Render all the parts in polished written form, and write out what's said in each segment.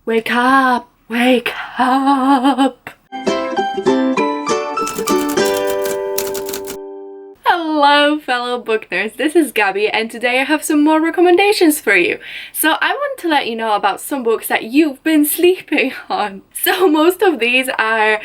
Wake up! Wake up! Hello fellow book nerds, this is Gabby and today I have some more recommendations for you. So I want to let you know about some books that you've been sleeping on. So most of these are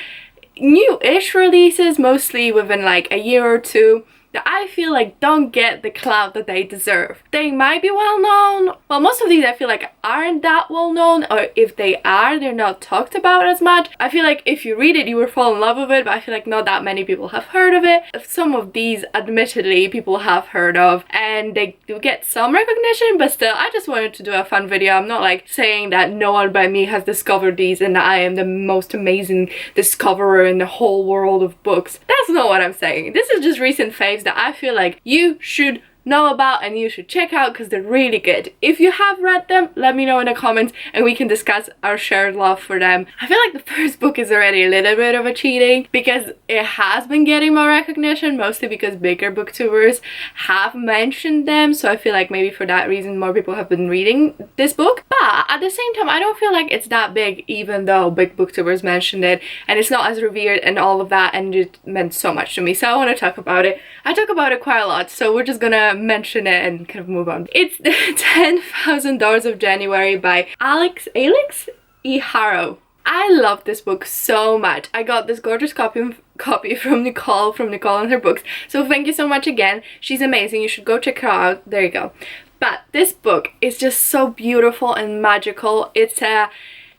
new-ish releases, mostly within like a year or two, that I feel like don't get the clout that they deserve. They might be well known. Well, most of these I feel like aren't that well known, or if they are, they're not talked about as much. I feel like if you read it, you will fall in love with it, but I feel like not that many people have heard of it. Some of these, admittedly, people have heard of, and they do get some recognition, but still, I just wanted to do a fun video. I'm not like saying that no one but me has discovered these and I am the most amazing discoverer in the whole world of books. That's not what I'm saying. This is just recent faves that I feel like you should know about and you should check out because they're really good. If you have read them, let me know in the comments and we can discuss our shared love for them. I feel like the first book is already a little bit of a cheating because it has been getting more recognition, mostly because bigger booktubers have mentioned them, so I feel like maybe for that reason more people have been reading this book. But at the same time, I don't feel like it's that big even though big booktubers mentioned it, and it's not as revered and all of that, and it meant so much to me, so I want to talk about it. I talk about it quite a lot, so we're just gonna mention it and kind of move on. It's $10,000 of January by Alex E. Harrow. I love this book so much. I got this gorgeous copy from Nicole and her books, so thank you so much again. She's amazing. You should go check her out. There you go. But this book is just so beautiful and magical. It's a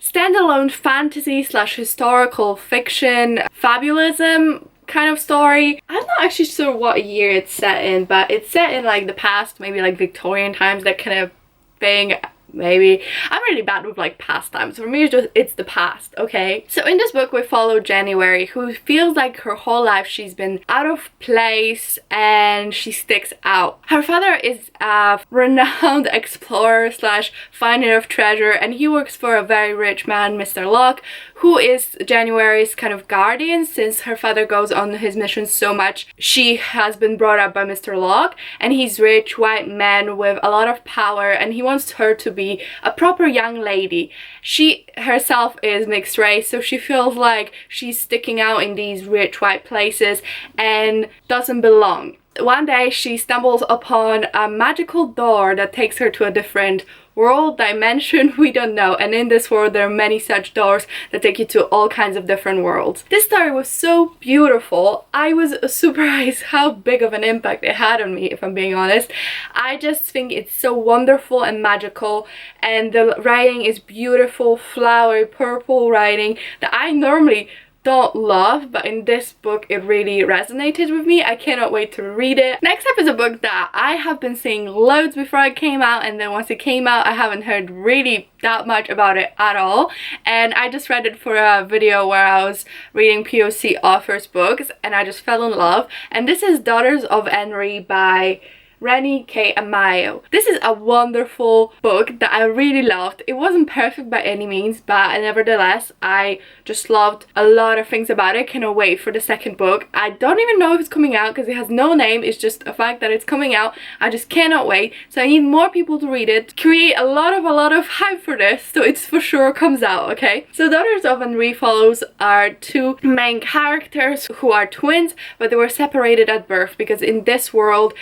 standalone fantasy / historical fiction fabulism kind of story. I'm not actually sure what year it's set in, but it's set in like the past, maybe like Victorian times, that kind of thing. Maybe. I'm really bad with like past times. For me, it's the past, okay? So in this book we follow January, who feels like her whole life she's been out of place and she sticks out. Her father is a renowned explorer / finder of treasure, and he works for a very rich man, Mr. Locke, who is January's kind of guardian. Since her father goes on his missions so much, she has been brought up by Mr. Locke, and he's rich, white man with a lot of power, and he wants her to be a proper young lady. She herself is mixed race, so she feels like she's sticking out in these rich white places and doesn't belong. One day she stumbles upon a magical door that takes her to a different world, dimension, we don't know, and in this world there are many such doors that take you to all kinds of different worlds. This story was so beautiful. I was surprised how big of an impact it had on me, if I'm being honest. I just think it's so wonderful and magical, and the writing is beautiful, flowery, purple writing that I normally don't love, but in this book it really resonated with me. I cannot wait to read it. Next up is a book that I have been seeing loads before it came out, and then once it came out I haven't heard really that much about it at all, and I just read it for a video where I was reading POC authors books and I just fell in love, and this is Daughters of Enri by Rennie K. Amayo. This is a wonderful book that I really loved. It wasn't perfect by any means, but nevertheless I just loved a lot of things about it. Cannot wait for the second book. I don't even know if it's coming out because it has no name. It's just a fact that it's coming out. I just cannot wait. So I need more people to read it, create a lot of hype for this, so it's for sure comes out, okay? So Daughters of Enri follows our two main characters who are twins, but they were separated at birth because in this world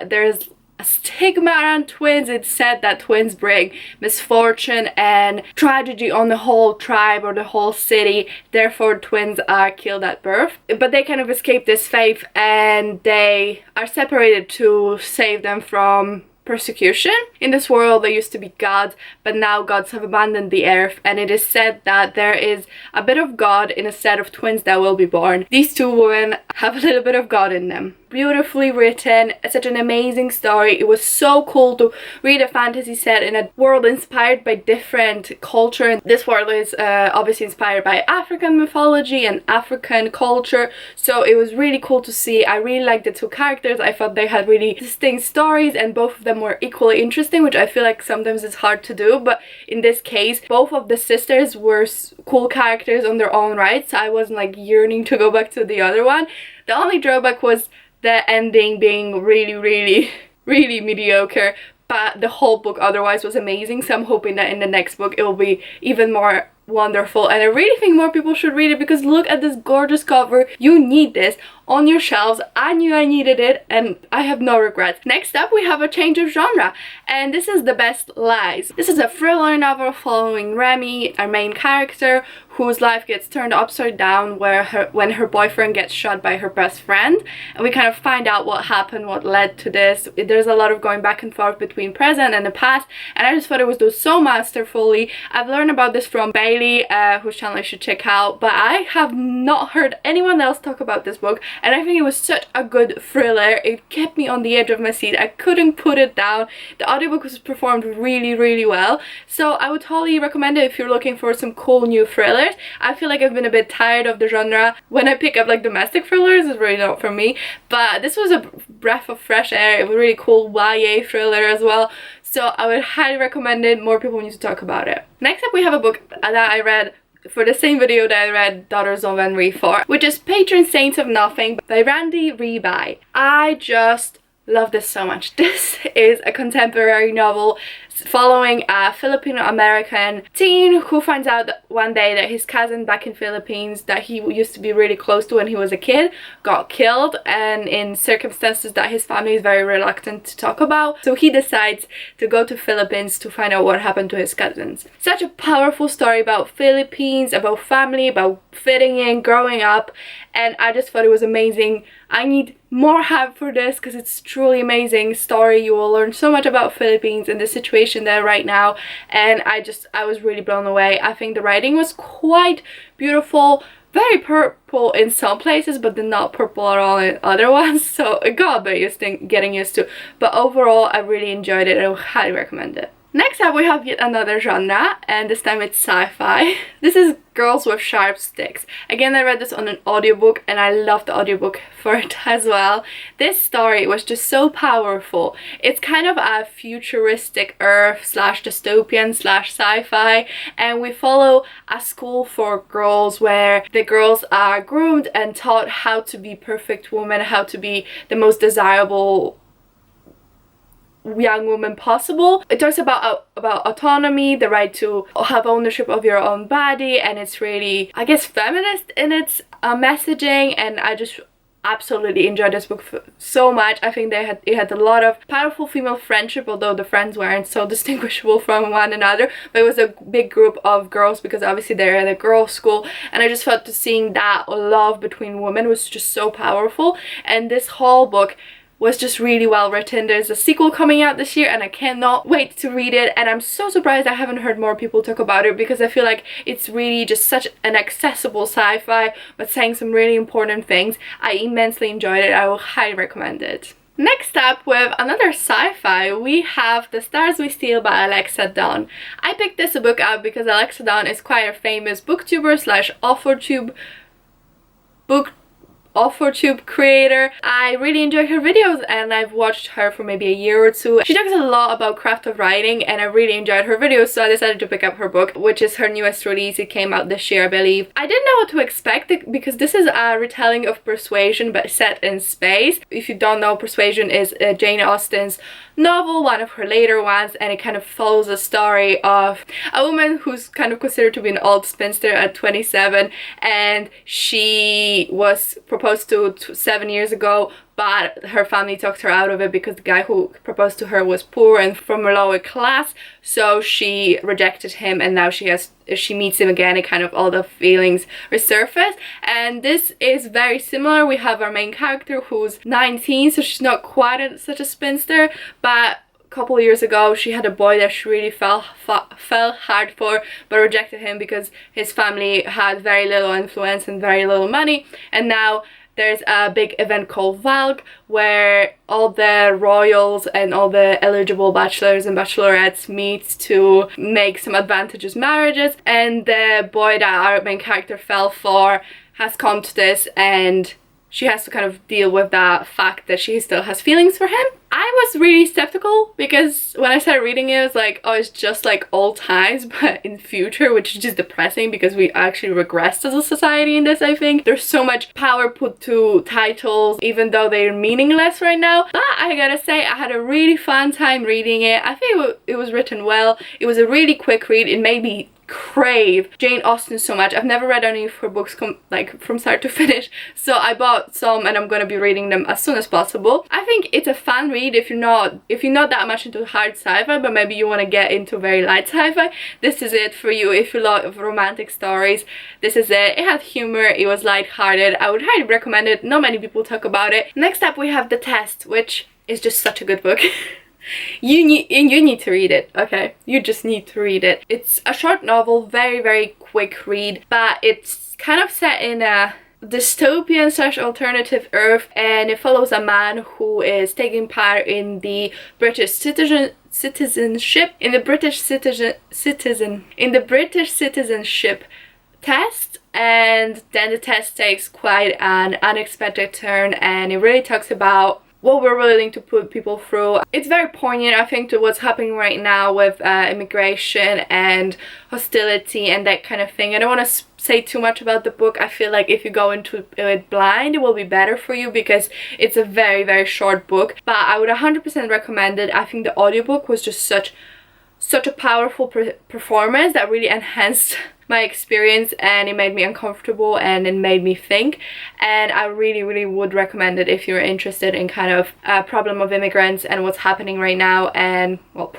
there's a stigma around twins. It's said that twins bring misfortune and tragedy on the whole tribe or the whole city, therefore twins are killed at birth. But they kind of escape this fate and they are separated to save them from persecution. In this world there used to be gods, but now gods have abandoned the earth, and it is said that there is a bit of God in a set of twins that will be born. These two women have a little bit of God in them. Beautifully written, such an amazing story. It was so cool to read a fantasy set in a world inspired by different culture, and this world is obviously inspired by African mythology and African culture, so it was really cool to see. I really liked the two characters. I thought they had really distinct stories and both of them were equally interesting, which I feel like sometimes is hard to do, but in this case both of the sisters were cool characters on their own right, so I wasn't like yearning to go back to the other one. The only drawback was the ending being really mediocre, but the whole book otherwise was amazing. So I'm hoping that in the next book it will be even more wonderful, and I really think more people should read it because look at this gorgeous cover. You need this on your shelves. I knew I needed it and I have no regrets. Next up we have a change of genre, and this is The Best Lies. This is a thriller novel following Remy, our main character, whose life gets turned upside down when her boyfriend gets shot by her best friend, and we kind of find out what happened, what led to this. There's a lot of going back and forth between present and the past, and I just thought it was done so masterfully. I've learned about this from Bailey, whose channel you should check out, but I have not heard anyone else talk about this book, and I think it was such a good thriller. It kept me on the edge of my seat. I couldn't put it down. The audiobook was performed really well, so I would totally recommend it if you're looking for some cool new thrillers. I feel like I've been a bit tired of the genre. When I pick up like domestic thrillers, it's really not for me, but this was a breath of fresh air. It was a really cool YA thriller as well, so I would highly recommend it. More people need to talk about it. Next up we have a book that I read for the same video that I read Daughters of Henry for, which is Patron Saints of Nothing by Randy Rebai. I just love this so much. This is a contemporary novel following a Filipino-American teen who finds out one day that his cousin back in Philippines that he used to be really close to when he was a kid got killed, and in circumstances that his family is very reluctant to talk about. So he decides to go to Philippines to find out what happened to his cousins. Such a powerful story about Philippines, about family, about fitting in, growing up, and I just thought it was amazing. I need more hype for this because it's truly amazing story. You will learn so much about Philippines and the situation there right now, and I was really blown away. I think the writing was quite beautiful, very purple in some places, but then not purple at all in other ones, so it got a bit getting used to, but overall I really enjoyed it. I would highly recommend it. Next up we have yet another genre, and this time it's sci-fi. This is Girls with Sharp Sticks. Again, I read this on an audiobook and I loved the audiobook for it as well. This story was just so powerful. It's kind of a futuristic Earth slash dystopian slash sci-fi, and we follow a school for girls where the girls are groomed and taught how to be perfect women, how to be the most desirable young woman possible. It talks about autonomy, the right to have ownership of your own body, and it's really, I guess, feminist in its messaging, and I just absolutely enjoyed this book so much. I think it had a lot of powerful female friendship, although the friends weren't so distinguishable from one another, but it was a big group of girls because obviously they're at a girls' school, and I just felt seeing that love between women was just so powerful, and this whole book was just really well written. There's a sequel coming out this year and I cannot wait to read it, and I'm so surprised I haven't heard more people talk about it because I feel like it's really just such an accessible sci-fi but saying some really important things. I immensely enjoyed it. I will highly recommend it. Next up, with another sci-fi, we have The Stars We Steal by Alexa Dawn. I picked this book up because Alexa Dawn is quite a famous booktuber slash authortube creator. I really enjoy her videos and I've watched her for maybe a year or two. She talks a lot about craft of writing and I really enjoyed her videos, so I decided to pick up her book, which is her newest release. It came out this year, I believe. I didn't know what to expect because this is a retelling of Persuasion but set in space. If you don't know, Persuasion is Jane Austen's novel, one of her later ones, and it kind of follows a story of a woman who's kind of considered to be an old spinster at 27, and she was proposed to 7 years ago, but her family talked her out of it because the guy who proposed to her was poor and from a lower class, so she rejected him, and now she meets him again and kind of all the feelings resurface. And this is very similar. We have our main character who's 19, so she's not quite such a spinster, but a couple of years ago she had a boy that she really fell hard for but rejected him because his family had very little influence and very little money, and now there's a big event called Valg where all the royals and all the eligible bachelors and bachelorettes meet to make some advantageous marriages, and the boy that our main character fell for has come to this, and she has to kind of deal with the fact that she still has feelings for him. I was really skeptical because when I started reading it, I was like, oh, it's just like old times but in future, which is just depressing because we actually regressed as a society in this. I think there's so much power put to titles even though they're meaningless right now. But I gotta say, I had a really fun time reading it. I think it was written well. It was a really quick read. It made me crave Jane Austen so much. I've never read any of her books like from start to finish, so I bought some and I'm gonna be reading them as soon as possible. I think it's a fun read if you're not that much into hard sci-fi, but maybe you want to get into very light sci-fi. This is it for you. If you love romantic stories, this is it. It had humor, it was light-hearted. I would highly recommend it. Not many people talk about it. Next up we have The Test, which is just such a good book. You need to read it, okay? You just need to read it. It's a short novel, very quick read, but it's kind of set in a dystopian / alternative Earth, and it follows a man who is taking part in the British citizenship test, and then the test takes quite an unexpected turn, and it really talks about what we're willing to put people through. It's very poignant, I think, to what's happening right now with immigration and hostility and that kind of thing. I don't want to say too much about the book. I feel like if you go into it blind, it will be better for you because it's a very short book. But I would 100% recommend it. I think the audiobook was just such a powerful performance that really enhanced my experience, and it made me uncomfortable and it made me think, and I really would recommend it if you're interested in kind of problem of immigrants and what's happening right now, and well,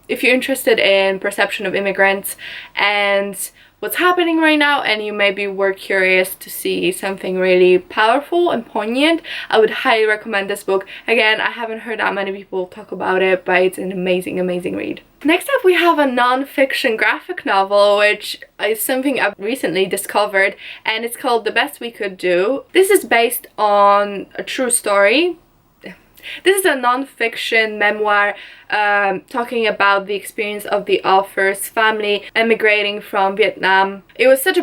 if you're interested in perception of immigrants and what's happening right now, and you maybe were curious to see something really powerful and poignant, I would highly recommend this book. Again, I haven't heard that many people talk about it, but it's an amazing read. Next up we have a non-fiction graphic novel, which is something I've recently discovered, and it's called The Best We Could Do. This is based on a true story. This is a non-fiction memoir talking about the experience of the author's family emigrating from Vietnam. It was such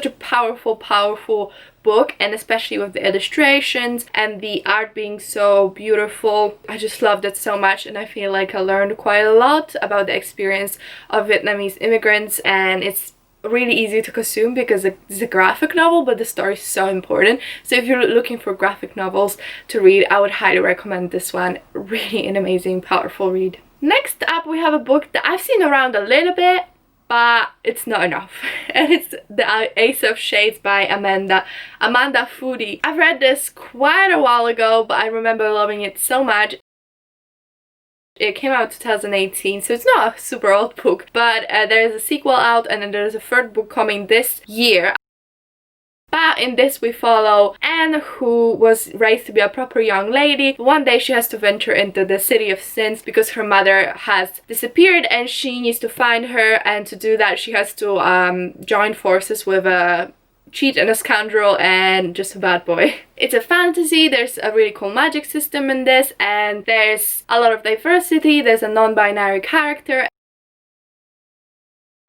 a powerful book, and especially with the illustrations and the art being so beautiful. I just loved it so much, and I feel like I learned quite a lot about the experience of Vietnamese immigrants, and it's really easy to consume because it's a graphic novel, but the story is so important. So if you're looking for graphic novels to read, I would highly recommend this one. Really an amazing, powerful read. Next up we have a book that I've seen around a little bit, but it's not enough. And it's The Ace of Shades by Amanda Foody. I've read this quite a while ago, but I remember loving it so much. It came out 2018, so it's not a super old book, but there's a sequel out, and then there's a third book coming this year. But in this we follow Anne, who was raised to be a proper young lady. One day she has to venture into the City of Sins because her mother has disappeared and she needs to find her, and to do that she has to join forces with a cheat and a scoundrel and just a bad boy. It's a fantasy, there's a really cool magic system in this, and there's a lot of diversity, there's a non-binary character,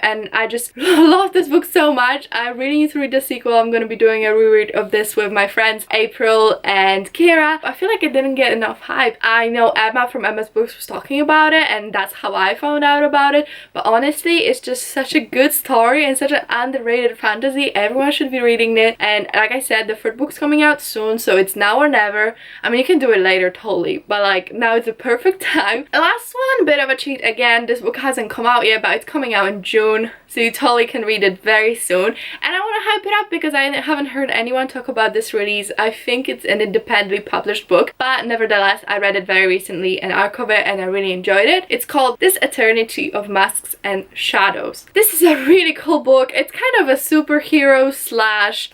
and I just love this book so much. I really need to read the sequel. I'm going to be doing a reread of this with my friends April and Kira. I feel like it didn't get enough hype. I know Emma from Emma's Books was talking about it, and that's how I found out about it, but honestly it's just such a good story and such an underrated fantasy. Everyone should be reading it, and like I said, the third book's coming out soon, so it's now or never. I mean, you can do it later totally, but like now is the perfect time. The last one, bit of a cheat again. This book hasn't come out yet, but it's coming out in June, so you totally can read it very soon, and I want to hype it up because I haven't heard anyone talk about this release. I think it's an independently published book, but nevertheless I read it very recently in hardcover and I really enjoyed it. It's called This Eternity of Masks and Shadows. This is a really cool book. It's kind of a superhero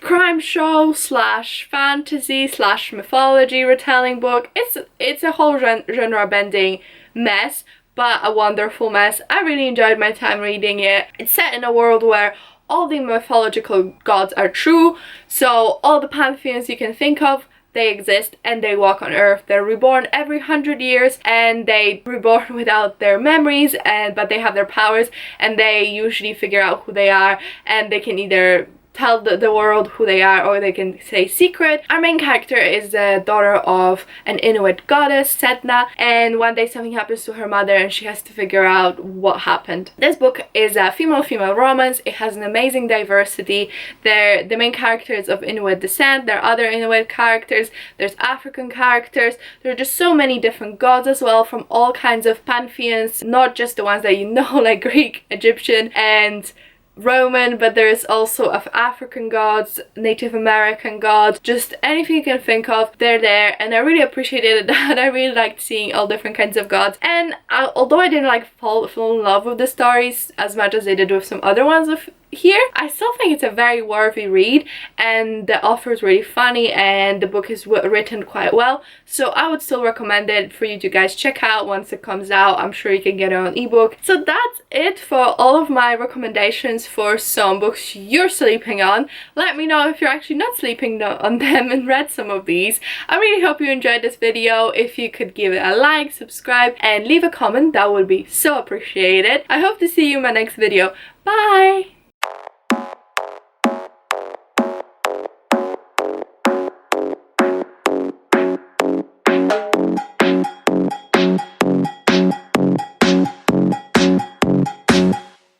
/ crime show / fantasy / mythology retelling book. It's a whole genre bending mess, but a wonderful mess. I really enjoyed my time reading it. It's set in a world where all the mythological gods are true, so all the pantheons you can think of, they exist and they walk on Earth. They're reborn every 100 years, and they reborn without their memories, but they have their powers, and they usually figure out who they are, and they can either tell the world who they are, or they can say secret. Our main character is the daughter of an Inuit goddess, Sedna, and one day something happens to her mother and she has to figure out what happened. This book is a female-female romance. It has an amazing diversity. The main character is of Inuit descent. There are other Inuit characters. There's African characters. There are just so many different gods as well, from all kinds of pantheons, not just the ones that you know, like Greek, Egyptian, and Roman, but there's also of African gods, Native American gods, just anything you can think of, they're there, and I really appreciated that. I really liked seeing all different kinds of gods, and although I didn't like fall in love with the stories as much as I did with some other ones of here, I still think it's a very worthy read, and the author is really funny and the book is written quite well, so I would still recommend it for you to guys check out once it comes out. I'm sure you can get it on ebook. So that's it for all of my recommendations for some books you're sleeping on. Let me know if you're actually not sleeping on them and read some of these. I really hope you enjoyed this video. If you could give it a like, subscribe, and leave a comment, that would be so appreciated. I hope to see you in my next video. Bye!